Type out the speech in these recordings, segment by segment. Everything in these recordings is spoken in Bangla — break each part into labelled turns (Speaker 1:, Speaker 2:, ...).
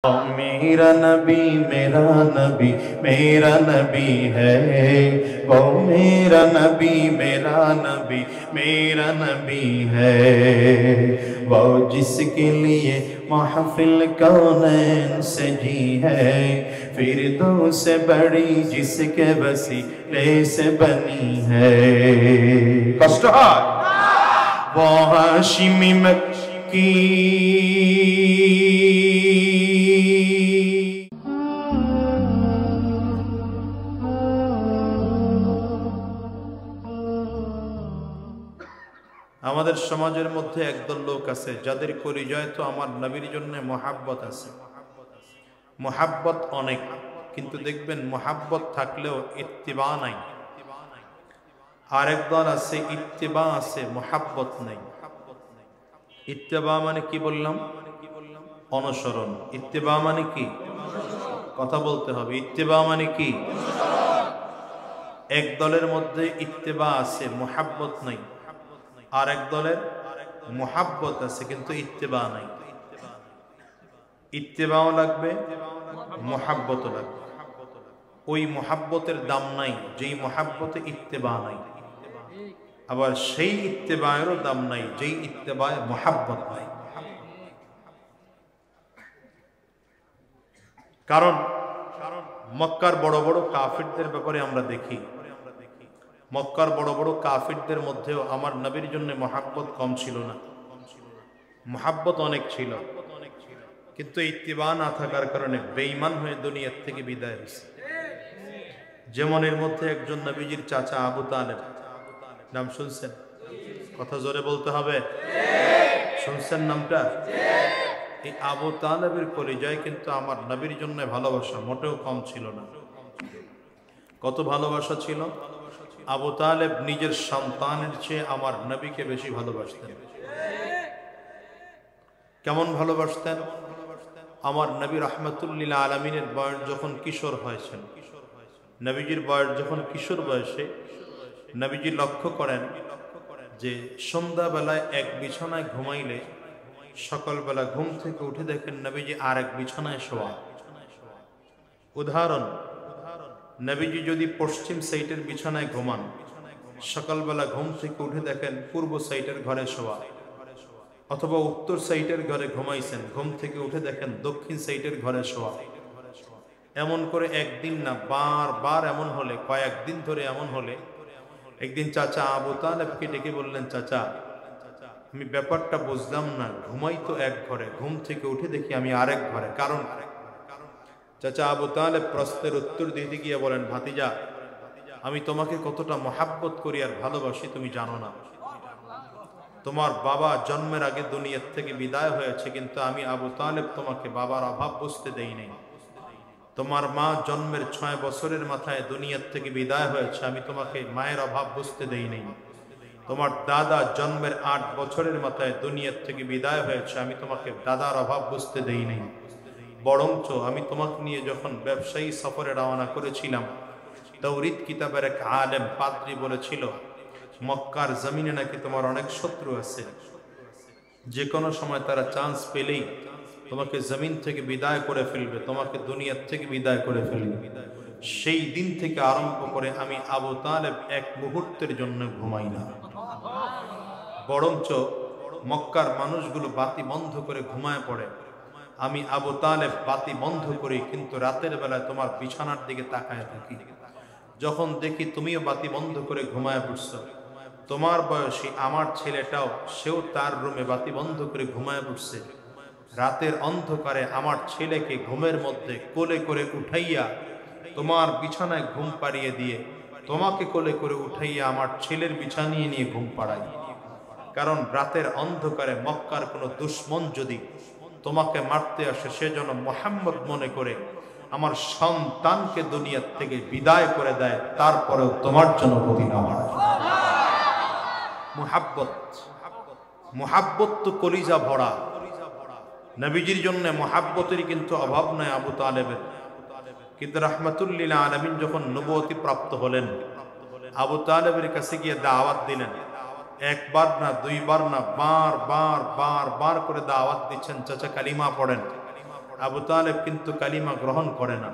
Speaker 1: मेरा नबी मेरा नबी मेरा नबी है वो मेरा नबी मेरा नबी मेरा नबी है वो जिसके लिए महफिल कौनैन सजी है फिर दो से बड़ी जिसके वसीले से बनी है कष्ट है वो हाशिमी मक्की আমাদের সমাজের মধ্যে একদল লোক আছে যাদের পরিচয় তো আমার নবীর জন্য মহাব্বত আছে, মহাব্বত অনেক, কিন্তু দেখবেন মহাব্বত থাকলেও ইত্তিবা নাই। আরেক দল আছে ইত্তিবা আছে মহাব্বত নাই। ইত্তিবা মানে কি বললাম? অনুসরণ। ইত্তিবা মানে কি? কথা বলতে হবে। ইত্তিবা মানে কি? এক দলের মধ্যে ইত্তিবা আছে মহাব্বত নাই, আর এক দলের মুহাব্বত আছে কিন্তু ইত্তেবা নাই। ইত্তেবাও লাগবে, মুহাব্বতও লাগবে। ওই মুহাব্বতের দাম নাই যেই মুহাব্বতে ইত্তেবা নাই, আবার সেই ইত্তেবায়েরও দাম নাই যেই ইত্তেবায় মুহাব্বত নাই। কারণ মক্কার বড় বড় কাফিরদের ব্যাপারে আমরা দেখি, মক্কার বড় বড় কাফিরদের মধ্যেও আমার নবীর জন্য মহাব্বত কম ছিল না, মহাব্বত অনেক ছিল, কিন্তু ইত্তিবা না থাকার কারণে বেঈমান হয়ে দুনিয়ার থেকে বিদায় হয়েছে। যেমন এর মধ্যে একজন নবীজির চাচা আবু তালেব, নাম শুনছেন? কথা জোরে বলতে হবে, শুনছেন নামটা? এই আবু তালেবের পরিচয় কিন্তু আমার নবীর জন্য ভালোবাসা মোটেও কম ছিল না। কত ভালোবাসা ছিল? আবু তালেব নিজের সন্তানের চেয়ে আমার নবীকে বেশি ভালোবাসতেন। কেমন ভালোবাসতেন? আমার নবী রাহমাতুল্লিল আলামিনের বয়স যখন কিশোর হয়েছেন, নবীজির বয়স যখন কিশোর বয়সে, নবীজি লক্ষ্য করেন যে সন্ধ্যাবেলায় এক বিছানায় ঘুমাইলে সকালবেলা ঘুম থেকে উঠে দেখেন নবীজি আর এক বিছানায় শোয়া। উদাহরণ, নবীজি যদি পশ্চিম সাইটের বিছানায় ঘুমান, সকালবেলা ঘুম থেকে উঠে দেখেন পূর্ব সাইটের ঘরে শোয়া, অথবা উত্তর সাইটের ঘরে ঘুমাইছেন, ঘুম থেকে উঠে দেখেন দক্ষিণ সাইটের ঘরে শোয়া। এমন করে একদিন না, বারবার এমন হলে, কয়েকদিন ধরে এমন হলে, একদিন চাচা আবু তালেবকে ডেকে বললেন, চাচা আমি ব্যাপারটা বুঝলাম না, ঘুমাই তো এক ঘরে, ঘুম থেকে উঠে দেখি আমি আরেক ঘরে, কারণ? চাচা আবু তালেব প্রশ্নের উত্তর দিতে গিয়ে বলেন, ভাতিজা আমি তোমাকে কতটা মহাব্বত করি আর ভালোবাসি তুমি জানো না। তোমার বাবা জন্মের আগে দুনিয়ার থেকে বিদায় হয়েছে, কিন্তু আমি আবু তালেব তোমাকে বাবার অভাব বুঝতে দেই নাই। তোমার মা জন্মের 6 বছরের মাথায় দুনিয়ার থেকে বিদায় হয়েছে, আমি তোমাকে মায়ের অভাব বুঝতে দেই নাই। তোমার দাদা জন্মের 8 বছরের মাথায় দুনিয়ার থেকে বিদায় হয়েছে, আমি তোমাকে দাদার অভাব বুঝতে দেই নাই। বরঞ্চ আমি তোমাকে নিয়ে যখন ব্যবসায়ী সফরে রওনা করেছিলাম, তাওরীত কিতাবের এক আলেম পাদ্রী বলেছিল, মক্কার জমিনে নাকি তোমার অনেক শত্রু আছে, যে কোনো সময় তারা চান্স পেলেই তোমাকে জমিন থেকে বিদায় করে ফেলবে, তোমাকে দুনিয়ার থেকে বিদায় করে ফেলবে। সেই দিন থেকে আরম্ভ করে আমি আবু তালেব এক মুহূর্তের জন্য ঘুমাই না। বরঞ্চ মক্কার মানুষগুলো বাতি বন্ধ করে ঘুমায় পড়ে, আমি আবু তালেব বাতি বন্ধ করি, কিন্তু রাতের বেলায় তোমার বিছানার দিকে তাকায় থাকি। যখন দেখি তুমিও বাতি বন্ধ করে ঘুমায় পড়ছ, তোমার বয়সী আমার ছেলেটাও, সেও তার রুমে বাতি বন্ধ করে ঘুমায় পড়ছে, রাতের অন্ধকারে আমার ছেলেকে ঘুমের মধ্যে কোলে করে উঠাইয়া তোমার বিছানায় ঘুম পাড়িয়ে দিয়ে তোমাকে কোলে করে উঠাইয়া আমার ছেলের বিছানিয়ে নিয়ে ঘুম পাড়াই। কারণ রাতের অন্ধকারে মক্কার কোনো দুশমন যদি তোমাকে মারতে আসে, সেজন্য মুহাম্মদ মনে করে আমার সন্তানকে দুনিয়ার থেকে বিদায় করে দেয়, তারপরেও তোমার জন্য ক্ষতি না হয়। মুহাব্বত, মুহাব্বত তো কলিজা ভরা। নবীজির জন্য মুহাব্বতের কিন্তু অভাব নাই আবু তালেবের। কিন্তু রাহমাতুল্লিল আলামিন যখন নবুয়তি প্রাপ্ত হলেন, আবু তালেবের কাছে গিয়ে দাওয়াত দিলেন। একবার না, দুইবার না, বার বার বার বার করে দাওয়াত দিচ্ছেন, চাচা কালিমা পড়েন। আবু তালেব কিন্তু কালিমা গ্রহণ করে না।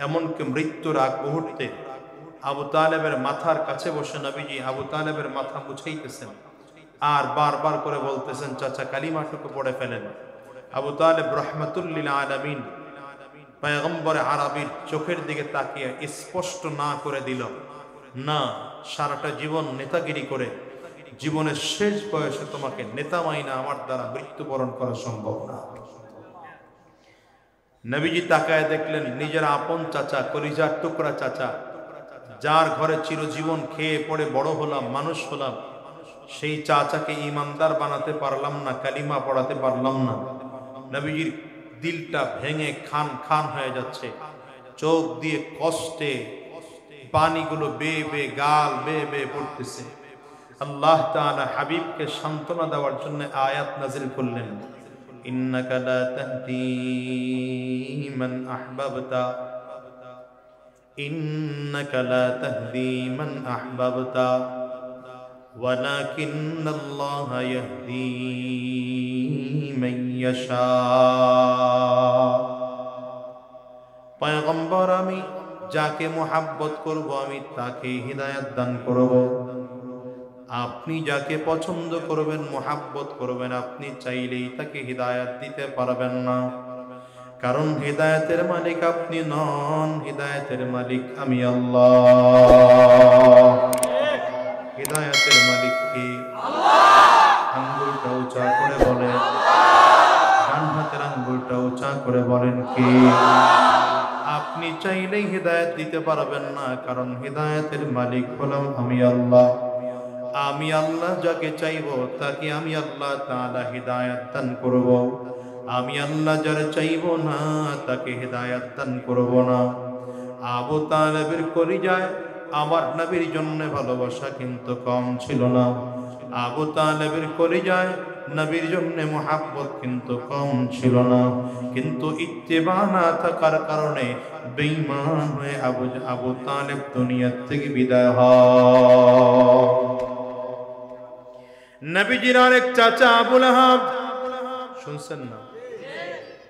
Speaker 1: এমনকি মৃত্যুর আগ মুহূর্তে আবু তালেবের মাথার কাছে বসে নবীজি আবু তালেবের মাথা মুছাইতেছেন আর বারবার করে বলতেছেন, চাচা কালিমাটুকু পড়ে ফেলেন। আবু তালেব রহমাতুল লিল আলামিন পয়গম্বর আরবীর চোখের দিকে তাকিয়ে স্পষ্ট না করে দিল, না, সারাটা জীবন নেতাগিরি করে জীবনের শেষ বয়সে তোমাকে নেতা মাইনা আমার দ্বারা মৃত্যুবরণ করা সম্ভব না। নবীজি তাকায় দেখলেন নিজের আপন চাচা, কলিজার টুকরা চাচা, যার ঘরে চিরজীবন খেয়ে পড়ে বড় হলাম, মানুষ হলাম, সেই চাচাকে ইমানদার বানাতে পারলাম না, কালিমা পড়াতে পারলাম না। নবীজির দিলটা ভেঙে খান খান হয়ে যাচ্ছে, চোখ দিয়ে কষ্টে পানিগুলো বেয়ে বেয়ে গাল বেয়ে বেয়ে পড়তেছে। আল্লাহ তাআলা হাবিবকে সান্ত্বনা দেওয়ার জন্য আয়াত নাজিল করলেন, ইন্নাকা লা তাহদি মান আহবাবতা, ইন্নাকা লা তাহদি মান আহবাবতা ওয়ালাকিন্নাল্লাহা ইয়াহদি মান ইয়াশা। পয়গম্বর, আমি যাকে মুহাব্বত করব আমি তাকে হিদায়াত দান করব। আপনি যাকে পছন্দ করবেন, মুহাব্বত করবেন, আপনি চাইলেই তাকে হিদায়াত দিতে পারবেন না, কারণ হিদায়াতের মালিক আপনি নন, হিদায়াতের মালিক আমি আল্লাহ। হিদায়াতের মালিক কে? আল্লাহ। আঙ্গুলটা উঁচা করে বলেন, ডান হাতের আঙ্গুলটা উঁচা করে বলেন কে? আপনি চাইলেই হিদায়াত দিতে পারবেন না, কারণ হিদায়াতের মালিক হলাম আমি আল্লাহ। আমি আল্লাহ যাকে চাইব তাকে আমি আল্লাহ তাআলা হিদায়াত দান করব। আমি আল্লাহ যারে চাইব না তাকে হিদায়াত দান করব না। আবু তালেবের কলিজায় আমার নবীর জন্য ভালোবাসা কিন্তু কম ছিল না। আবু তালেবের কলিজায় নবীর জন্য মুহাব্বত কিন্তু কম ছিল না, কিন্তু ইত্তেবা না থাকার কারণে বেঈমান হয়ে আবু তালেব দুনিয়া থেকে বিদায় হয়। নবীজির আরেক চাচা আবু লাহাব, শুনছেন না?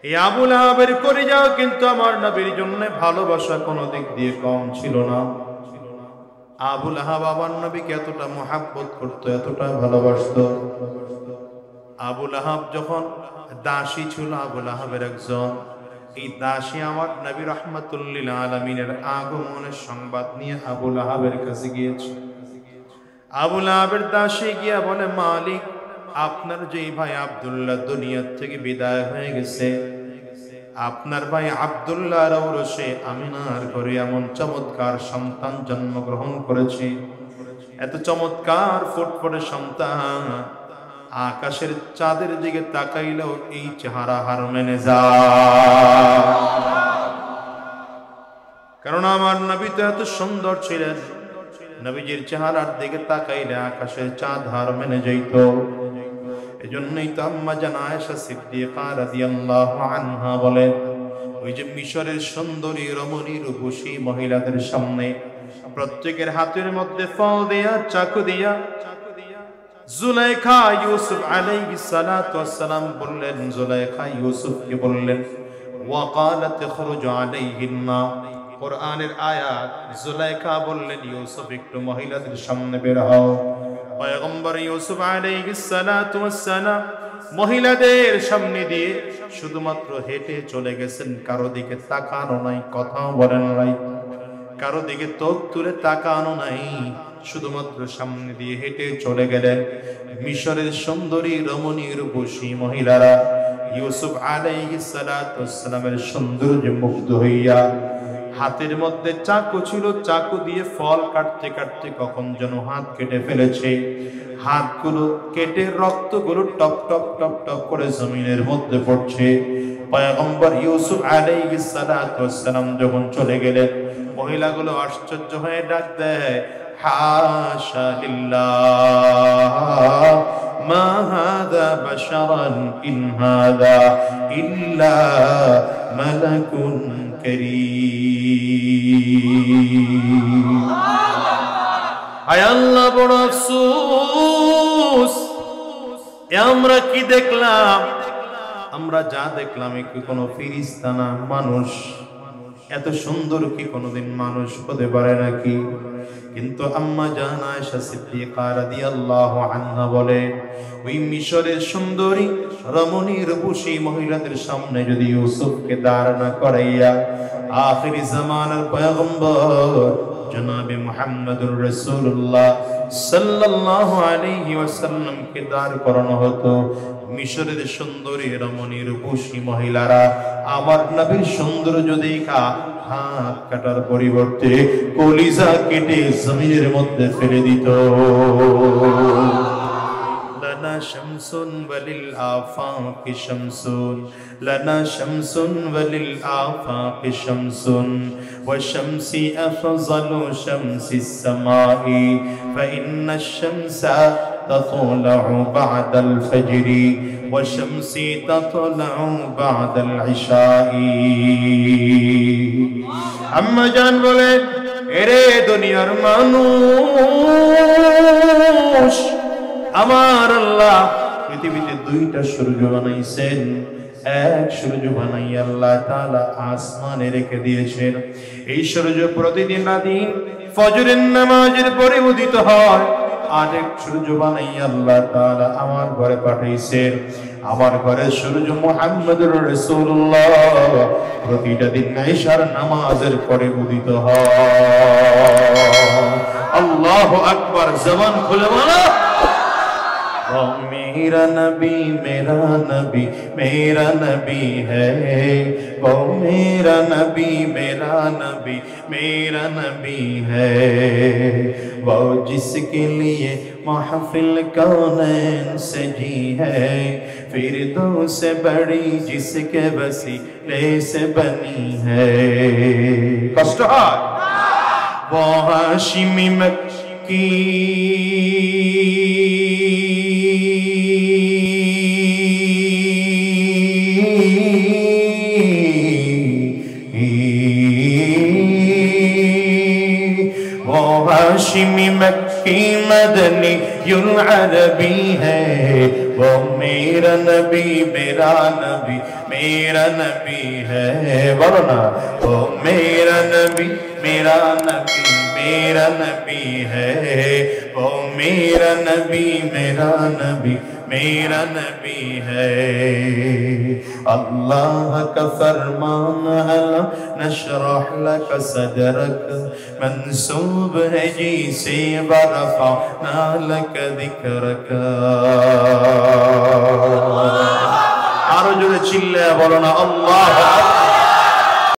Speaker 1: এই আবু লাহাবের কলিজাও কিন্তু আমার নবীর জন্য ভালোবাসা কোনো দিক দিয়ে কম ছিল না। আবু লাহাব আমার নবীকে এতটা মুহাব্বত করতো, এতটা ভালোবাসতো। আবু লাহাব যখন দাসী ছিল, আবু লাহাবের একজন, এই দাসী আমার নবী রাহমাতুল লিল আলামিনের আগমনের সংবাদ নিয়ে আবু লাহাবের কাছে গিয়েছে। আবু লাহাবের দাসী গিয়া বলে, মালিক, আপনার যেই ভাই আব্দুল্লাহ দুনিয়া থেকে বিদায় হয়ে গেছে, আপনার ভাই আব্দুল্লাহর ঔরসে আমিনার ঘরে এমন চমৎকার সন্তান জন্মগ্রহণ করেছে, এত চমৎকার ফুটফুটে সন্তান, আকাশের চাঁদের দিকে তাকাইলেও এই চেহারা হার মেনে যায়। কারণ আমার নবী তো এত সুন্দর ছিলেন, নবীজির চেহারার দিকে তাকাইলে আকাশের চাঁদ হার মেনে যাইত। এজন্যই তো আম্মা জান আয়েশা সিদ্দিকা রাদিয়াল্লাহু আনহা বলেন, ওই যে মিশরের সুন্দরী রমণী রূপসী মহিলাদের সামনে প্রত্যেকের হাতের মধ্যে ফল দিয়া, চাকু দিয়া, জুলাইখা ইউসুফ আলাইহিস সালাতু ওয়াস সালাম বললেন, জুলাইখা ইউসুফকে বললেন, ওয়া ক্বালাত খুরুজ আলাইহিন্না, কোরআনের আয়াত, জুলাইখা বললেন, ইউসুফ একটু মহিলাদের সামনে বের হও। পয়গম্বর ইউসুফ আলাইহিস সালাতু ওয়াস সালাম মহিলাদের সামনে দিয়ে শুধুমাত্র হেঁটে চলে গেছেন, কারো দিকে তাকানো নাই, কথাও বলেন নাই, কারো দিকে চোখ তুলে তাকানো নাই, শুধুমাত্র সামনে দিয়ে হেঁটে চলে গেলেন। মিশরের সুন্দরী রমণী রূপসী মহিলারা ইউসুফ আলাইহিস সালাতু ওয়াস সালামের সৌন্দর্যে মুগ্ধ হইয়া, হাতের মধ্যে চাকু ছিল, চাকু দিয়ে ফল কাটতে কাটতে কখন যেন হাত কেটে ফেলেছে। হাতগুলো কেটে রক্তগুলো টপ টপ টপ টপ করে জমিনের মধ্যে পড়ছে। পয়গম্বর ইউসুফ আলাইহিস সালাতু ওয়াস সালাম যখন চলে গেলেন, মহিলাগুলো আশ্চর্য হয়ে ডাক দেয়, হাশা লিল্লাহ মা হাযা বাশারান ইন হাযা ইল্লা মালাকুন কারীম। আয় আল্লাহ, বড় আফসোস, আমরা কি দেখলাম? আমরা যা দেখলাম কি কোনো ফিরিস্তা না, মানুষ। এত সুন্দর কি কোনোদিন মানুষ হতে পারে নাকি? কিন্তু আম্মা জান আয়েশা সিদ্দিকা রাদিয়াল্লাহু আনহা বলে, ওই মিশরের সুন্দরী রমণী রূপসী মহিলাদের সামনে যদি ইউসুফকে দাঁড় না করাইয়া আখিরি জামানার পয়গম্বর জনাবে মুহাম্মদুর রাসূলুল্লাহ সাল্লাল্লাহু আলাইহি ওয়াসাল্লামকে দাঁড় করানো হতো, মিশরের সুন্দরী রমণী রূপসী মহিলারা আমার নবীর সৌন্দর্য দেখা হাত কাটার পরিবর্তে কলিজা কেটে জমিনের মধ্যে ফেলে দিত। لنا شمس وللآفاق شمس لنا شمس وللآفاق شمس والشمس أفضل شمس السماء فإن الشمس تطلع بعد الفجر والشمس تطلع بعد العشاء আম্মা জান বলে, এরে দুনিয়ার মানুষ, আমার আল্লাহ পৃথিবীতে দুইটা সূর্য বানাইছেন। এক সূর্য বানাই আল্লাহ তাআলা আসমানে রেখে দিয়েছেন। এই সূর্য প্রতিদিন রাতে ফজরের নামাজের পরে উদিত হয়। আরেক সূর্য বানাই আল্লাহ তাআলা আমার ঘরে পাঠাইছেন। আমার ঘরে সূর্য মুহাম্মদুর রাসূলুল্লাহ প্রতিটা দিন ঈশার নামাজের পরে উদিত হয়। আল্লাহু আকবার, জবান খুলে বলো, ओ मेरा नबी मेरा नबी है, ओ मेरा नबी मेरा नबी है, वो जिसके लिए महफिल कौनैन सजी है, फिर तो से बड़ी जिसके वसीले से बनी है। कष्ट है वो हाशिमी मक्की हाशिमी मक्की मदनी युल अरबी है, वो मेरा नबी मेरा नबी है। बोलो ना, वो मेरा नबी मेरा नबी है, वो मेरा नबी मेरा नबी है। अल्लाह का फरमान अलम नशरह लक सदरक मंसूब है जी से वरफअना लक जिक्रक। आरो जोरे चिल्ले बोलो ना, अल्लाह